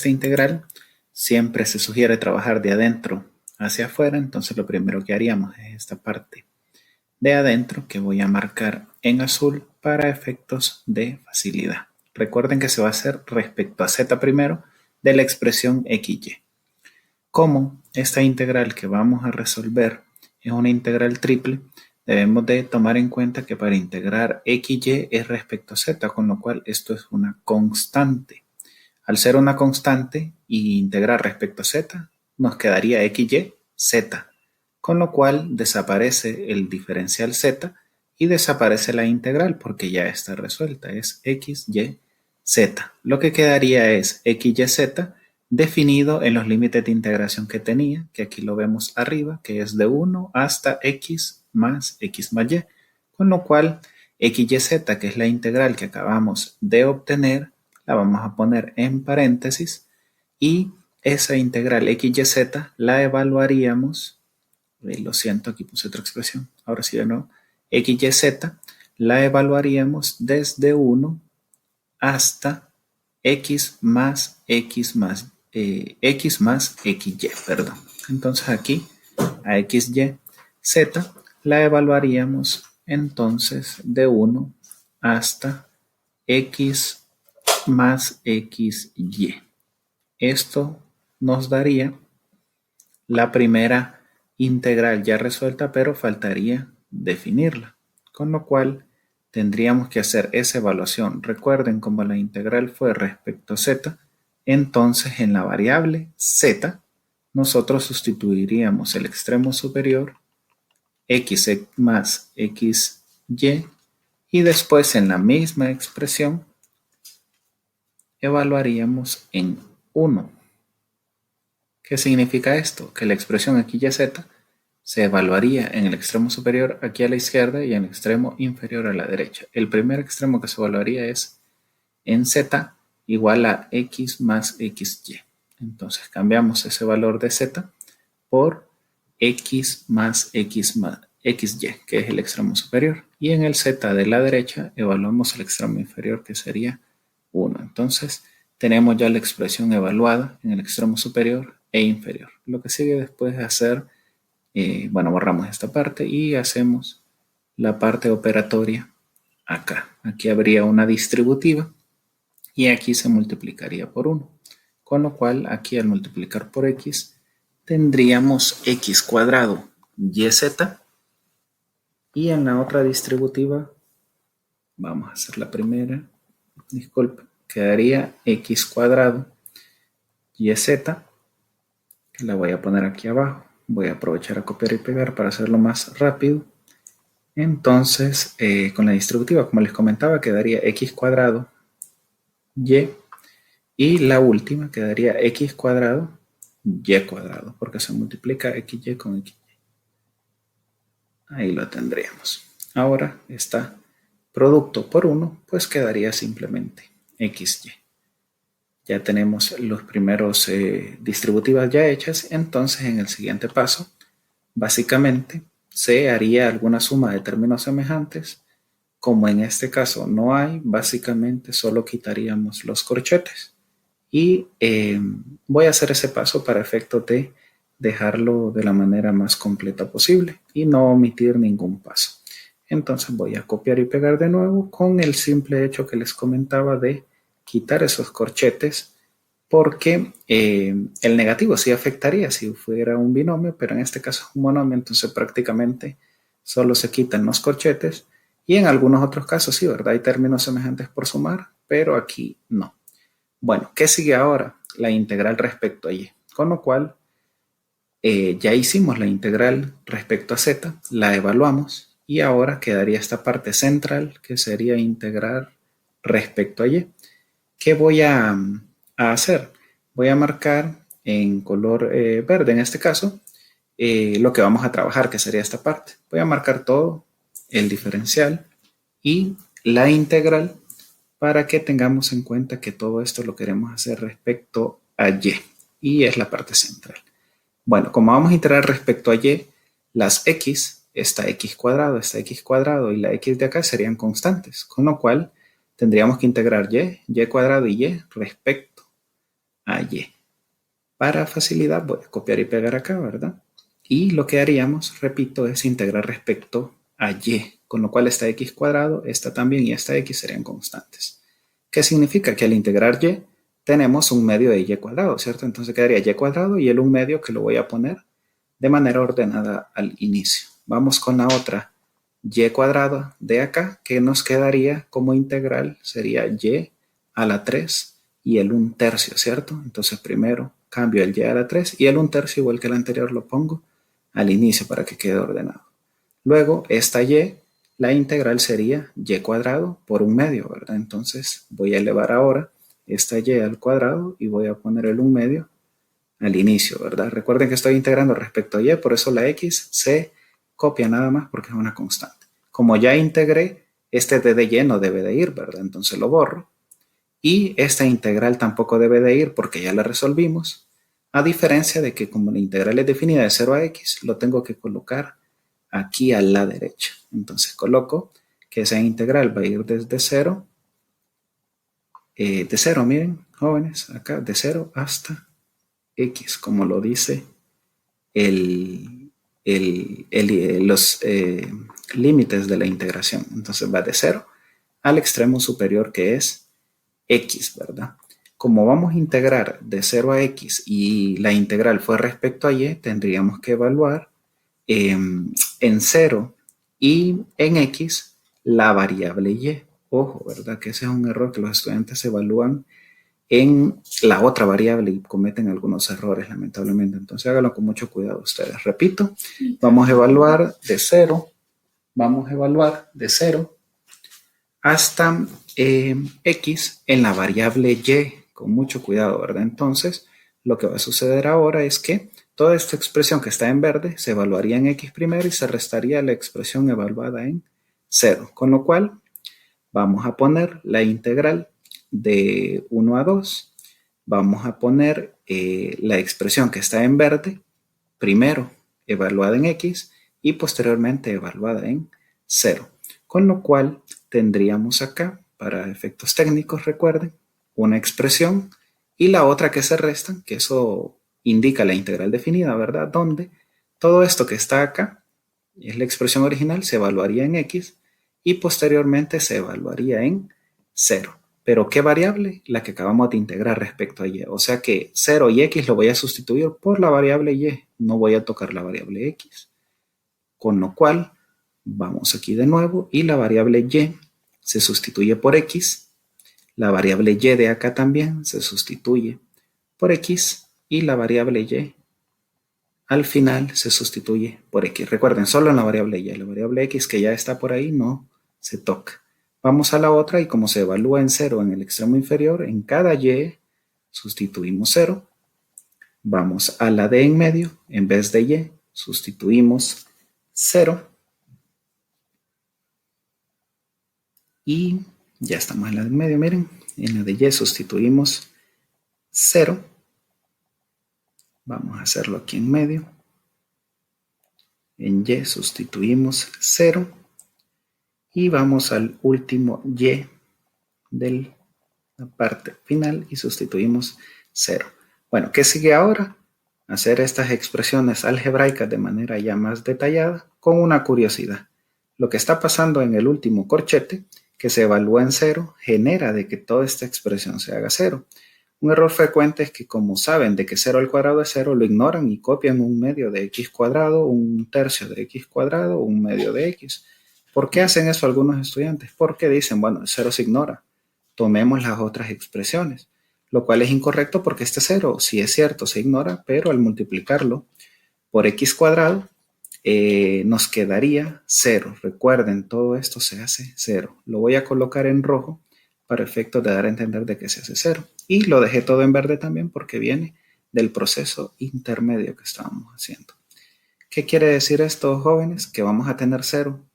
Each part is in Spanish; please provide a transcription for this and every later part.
esta integral siempre se sugiere trabajar de adentro hacia afuera, entonces lo primero que haríamos es esta parte de adentro que voy a marcar en azul para efectos de facilidad. Recuerden que se va a hacer respecto a z primero de la expresión xy. Como esta integral que vamos a resolver es una integral triple, debemos de tomar en cuenta que para integrar xy es respecto a z, con lo cual esto es una constante. Al ser una constante y integrar respecto a z, nos quedaría xy z, con lo cual desaparece el diferencial z y desaparece la integral porque ya está resuelta, es xy z. Lo que quedaría es xyz definido en los límites de integración que tenía, que aquí lo vemos arriba, que es de 1 hasta x más y, con lo cual xyz, que es la integral que acabamos de obtener, la vamos a poner en paréntesis y esa integral xyz la evaluaríamos, lo siento, aquí puse otra expresión, ahora sí de nuevo, xyz la evaluaríamos desde 1 hasta x más xy, perdón. Entonces aquí a xy z la evaluaríamos entonces de 1 hasta x más xy. Esto nos daría la primera integral ya resuelta, pero faltaría definirla, con lo cual tendríamos que hacer esa evaluación. Recuerden, como la integral fue respecto a z, entonces en la variable z nosotros sustituiríamos el extremo superior x más xy y después en la misma expresión evaluaríamos en 1. ¿Qué significa esto? Que la expresión xyz se evaluaría en el extremo superior aquí a la izquierda y en el extremo inferior a la derecha. El primer extremo que se evaluaría es en z igual a x más xy. Entonces cambiamos ese valor de z por x más xy, que es el extremo superior. Y en el z de la derecha evaluamos el extremo inferior, que sería 1. Entonces tenemos ya la expresión evaluada en el extremo superior e inferior. Lo que sigue después es hacer, borramos esta parte y hacemos la parte operatoria acá. Aquí habría una distributiva y aquí se multiplicaría por 1. Con lo cual aquí al multiplicar por x tendríamos x cuadrado yz y en la otra distributiva, vamos a hacer la primera, disculpe, quedaría x cuadrado yz, que la voy a poner aquí abajo. Voy a aprovechar a copiar y pegar para hacerlo más rápido. Entonces, con la distributiva, como les comentaba, quedaría x cuadrado y la última quedaría x cuadrado y cuadrado, porque se multiplica xy con xy. Ahí lo tendríamos. Ahora está producto por 1, pues quedaría simplemente xy. Ya tenemos los primeros distributivas ya hechas, entonces en el siguiente paso, básicamente, se haría alguna suma de términos semejantes. Como en este caso no hay, básicamente solo quitaríamos los corchetes. Y voy a hacer ese paso para efectos de dejarlo de la manera más completa posible y no omitir ningún paso. Entonces voy a copiar y pegar de nuevo con el simple hecho que les comentaba de quitar esos corchetes, porque el negativo sí afectaría si fuera un binomio, pero en este caso es un monomio, entonces prácticamente solo se quitan los corchetes y en algunos otros casos sí, ¿verdad? Hay términos semejantes por sumar, pero aquí no. Bueno, ¿qué sigue ahora? La integral respecto a y, con lo cual ya hicimos la integral respecto a z, la evaluamos y ahora quedaría esta parte central que sería integrar respecto a y. ¿Qué voy a hacer? Voy a marcar en color verde en este caso lo que vamos a trabajar, que sería esta parte. Voy a marcar todo, el diferencial y la integral, para que tengamos en cuenta que todo esto lo queremos hacer respecto a y es la parte central. Bueno, como vamos a integrar respecto a y, las x, esta x cuadrado y la x de acá serían constantes, con lo cual tendríamos que integrar y cuadrado y respecto a y. Para facilidad voy a copiar y pegar acá, ¿verdad? Y lo que haríamos, repito, es integrar respecto a y, con lo cual esta x cuadrado, esta también y esta x serían constantes. ¿Qué significa? Que al integrar y tenemos un medio de y cuadrado, ¿cierto? Entonces quedaría y cuadrado y el un medio que lo voy a poner de manera ordenada al inicio. Vamos con la otra y cuadrado de acá, que nos quedaría como integral, sería y a la 3 y el 1/3, ¿cierto? Entonces primero cambio el y a la 3 y el 1/3, igual que el anterior, lo pongo al inicio para que quede ordenado. Luego esta y, la integral sería y cuadrado por un medio, ¿verdad? Entonces voy a elevar ahora esta y al cuadrado y voy a poner el 1/2 al inicio, ¿verdad? Recuerden que estoy integrando respecto a y, por eso la x se copia nada más porque es una constante. Como ya integré, este d de y no debe de ir, ¿verdad? Entonces lo borro. Y esta integral tampoco debe de ir porque ya la resolvimos. A diferencia de que como la integral es definida de 0 a x, lo tengo que colocar aquí a la derecha. Entonces coloco que esa integral va a ir desde 0, de 0, miren, jóvenes, acá, de 0 hasta x, como lo dice los límites de la integración. Entonces va de 0 al extremo superior, que es x, ¿verdad? Como vamos a integrar de 0 a x y la integral fue respecto a y, tendríamos que evaluar en 0 y en x la variable y. Ojo, ¿verdad? Que ese es un error que los estudiantes evalúan en la otra variable y cometen algunos errores, lamentablemente. Entonces háganlo con mucho cuidado ustedes. Repito, vamos a evaluar de 0, hasta x en la variable y, con mucho cuidado, ¿verdad? Entonces, lo que va a suceder ahora es que toda esta expresión que está en verde se evaluaría en x primero y se restaría la expresión evaluada en 0, con lo cual vamos a poner la integral de 1 a 2, vamos a poner la expresión que está en verde, primero evaluada en x y posteriormente evaluada en 0. Con lo cual tendríamos acá, para efectos técnicos, recuerden, una expresión y la otra que se restan, que eso indica la integral definida, ¿verdad? Donde todo esto que está acá, es la expresión original, se evaluaría en x y posteriormente se evaluaría en 0. ¿Pero qué variable? La que acabamos de integrar respecto a y. O sea que 0 y x lo voy a sustituir por la variable y. No voy a tocar la variable x. Con lo cual, vamos aquí de nuevo y la variable y se sustituye por x. La variable y de acá también se sustituye por x y la variable y al final se sustituye por x. Recuerden, solo en la variable y. La variable x que ya está por ahí no se toca. Vamos a la otra y como se evalúa en 0 en el extremo inferior, en cada y sustituimos 0. Vamos a la de en medio, en vez de y sustituimos 0. Y ya estamos en la de en medio, miren. En la de y sustituimos 0. Vamos a hacerlo aquí en medio. En y sustituimos 0. Y vamos al último y de la parte final y sustituimos 0. Bueno, ¿qué sigue ahora? Hacer estas expresiones algebraicas de manera ya más detallada con una curiosidad. Lo que está pasando en el último corchete, que se evalúa en 0, genera de que toda esta expresión se haga 0. Un error frecuente es que como saben de que 0 al cuadrado es 0, lo ignoran y copian un medio de x cuadrado, un tercio de x cuadrado, un medio de x. ¿Por qué hacen eso algunos estudiantes? Porque dicen, bueno, el 0 se ignora, tomemos las otras expresiones, lo cual es incorrecto porque este 0, sí es cierto, se ignora, pero al multiplicarlo por x cuadrado, nos quedaría 0. Recuerden, todo esto se hace 0. Lo voy a colocar en rojo para efectos de dar a entender de que se hace 0. Y lo dejé todo en verde también porque viene del proceso intermedio que estábamos haciendo. ¿Qué quiere decir esto, jóvenes? Que vamos a tener 0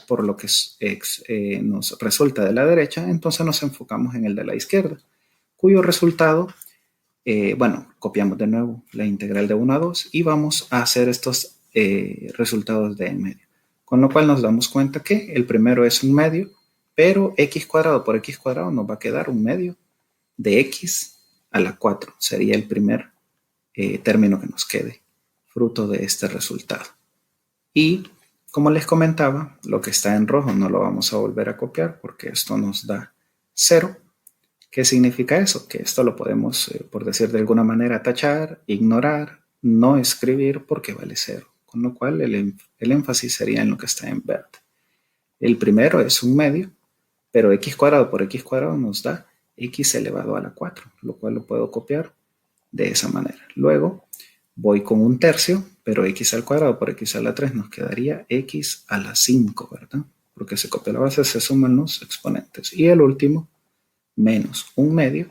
por lo que nos resulta de la derecha, entonces nos enfocamos en el de la izquierda, cuyo resultado, bueno, copiamos de nuevo la integral de 1 a 2 y vamos a hacer estos resultados de en medio. Con lo cual nos damos cuenta que el primero es un medio, pero x cuadrado por x cuadrado nos va a quedar un medio de x a la 4 sería el primer término que nos quede fruto de este resultado. Y como les comentaba, lo que está en rojo no lo vamos a volver a copiar porque esto nos da 0. ¿Qué significa eso? Que esto lo podemos, por decir de alguna manera, tachar, ignorar, no escribir porque vale 0. Con lo cual el énfasis sería en lo que está en verde. El primero es un medio, pero x cuadrado por x cuadrado nos da x elevado a la 4, lo cual lo puedo copiar de esa manera. Luego voy con un tercio, pero x al cuadrado por x a la 3 nos quedaría x a la 5, ¿verdad? Porque se copia la base, se suman los exponentes. Y el último, menos un medio,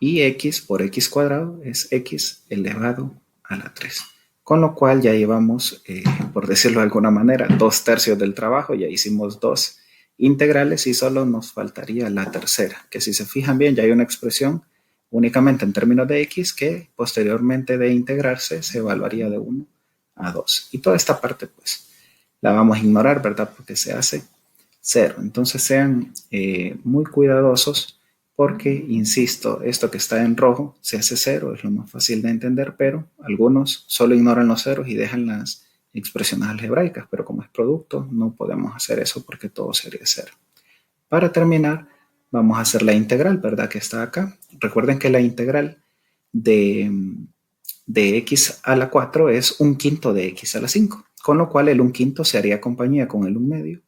y x por x cuadrado es x elevado a la 3. Con lo cual ya llevamos, por decirlo de alguna manera, 2/3 del trabajo, ya hicimos 2 integrales y solo nos faltaría la tercera, que si se fijan bien ya hay una expresión únicamente en términos de x que posteriormente de integrarse se evaluaría de 1 a 2. Y toda esta parte pues la vamos a ignorar, ¿verdad? Porque se hace 0. Entonces sean muy cuidadosos porque, insisto, esto que está en rojo se hace 0, es lo más fácil de entender, pero algunos solo ignoran los ceros y dejan las expresiones algebraicas, pero como es producto no podemos hacer eso porque todo sería 0. Para terminar, vamos a hacer la integral, ¿verdad? Que está acá. Recuerden que la integral de x a la 4 es 1/5 de x a la 5, con lo cual el 1/5 se haría compañía con el 1/2.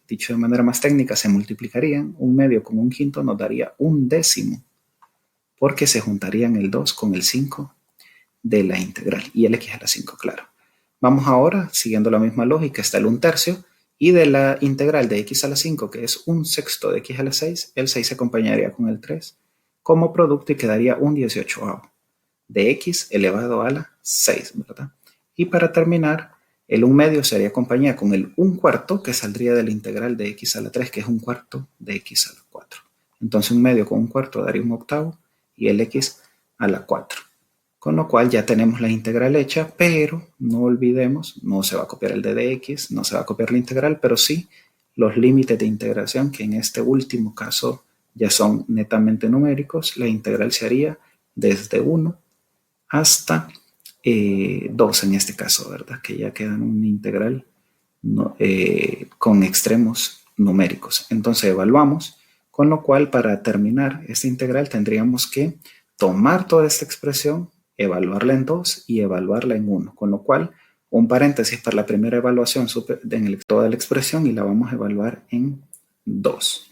Dicho de manera más técnica, se multiplicarían 1/2 con 1/5 nos daría 1/10, porque se juntarían el 2 con el 5 de la integral y el x a la 5, claro. Vamos ahora, siguiendo la misma lógica, está el 1/3 y de la integral de x a la 5, que es 1/6 de x a la 6, el 6 se acompañaría con el 3 como producto y quedaría 1/18 de x elevado a la 6, ¿verdad? Y para terminar, el 1/2 sería compañía con el 1/4 que saldría de la integral de x a la 3, que es 1/4 de x a la 4. Entonces 1/2 con 1/4 daría 1/8 y el x a la 4. Con lo cual ya tenemos la integral hecha, pero no olvidemos, no se va a copiar el d de x, no se va a copiar la integral, pero sí los límites de integración, que en este último caso ya son netamente numéricos. La integral se haría desde 1 hasta 2 en este caso, ¿verdad? Que ya quedan una integral con extremos numéricos. Entonces evaluamos, con lo cual para terminar esta integral tendríamos que tomar toda esta expresión, evaluarla en 2 y evaluarla en 1, con lo cual un paréntesis para la primera evaluación en toda la expresión y la vamos a evaluar en 2.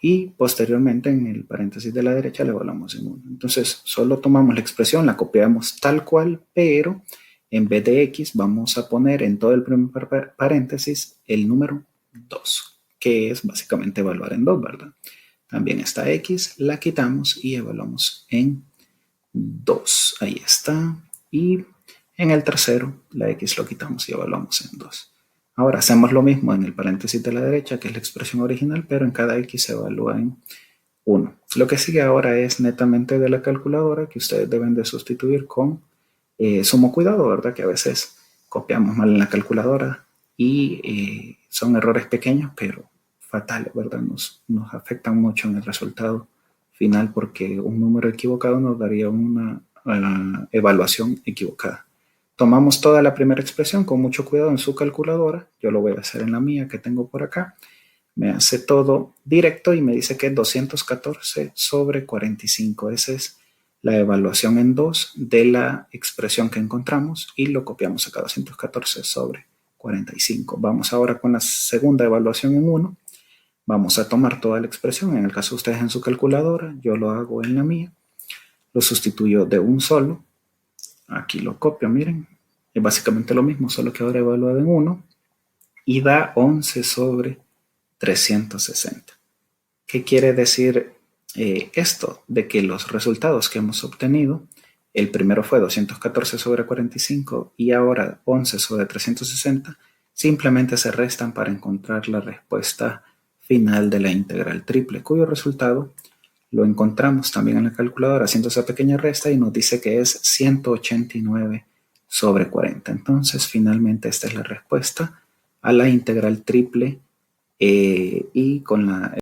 Y posteriormente en el paréntesis de la derecha le evaluamos en 1. Entonces solo tomamos la expresión, la copiamos tal cual, pero en vez de x vamos a poner en todo el primer paréntesis el número 2, que es básicamente evaluar en 2, ¿verdad? También está x, la quitamos y evaluamos en 2. Ahí está. Y en el tercero la x lo quitamos y evaluamos en 2. Ahora hacemos lo mismo en el paréntesis de la derecha, que es la expresión original, pero en cada x se evalúa en 1. Lo que sigue ahora es netamente de la calculadora, que ustedes deben de sustituir con sumo cuidado, ¿verdad? Que a veces copiamos mal en la calculadora y son errores pequeños, pero fatales, ¿verdad? Nos afectan mucho en el resultado final porque un número equivocado nos daría una evaluación equivocada. Tomamos toda la primera expresión con mucho cuidado en su calculadora. Yo lo voy a hacer en la mía que tengo por acá. Me hace todo directo y me dice que es 214 sobre 45. Esa es la evaluación en 2 de la expresión que encontramos y lo copiamos acá, 214 sobre 45. Vamos ahora con la segunda evaluación en 1. Vamos a tomar toda la expresión. En el caso de ustedes en su calculadora, yo lo hago en la mía. Lo sustituyo de un solo. Aquí lo copio, miren. Es básicamente lo mismo, solo que ahora evaluado en 1. Y da 11 sobre 360. ¿Qué quiere decir esto? De que los resultados que hemos obtenido, el primero fue 214 sobre 45 y ahora 11 sobre 360, simplemente se restan para encontrar la respuesta final de la integral triple, cuyo resultado lo encontramos también en la calculadora haciendo esa pequeña resta y nos dice que es 189 sobre 40. Entonces, finalmente esta es la respuesta a la integral triple y con la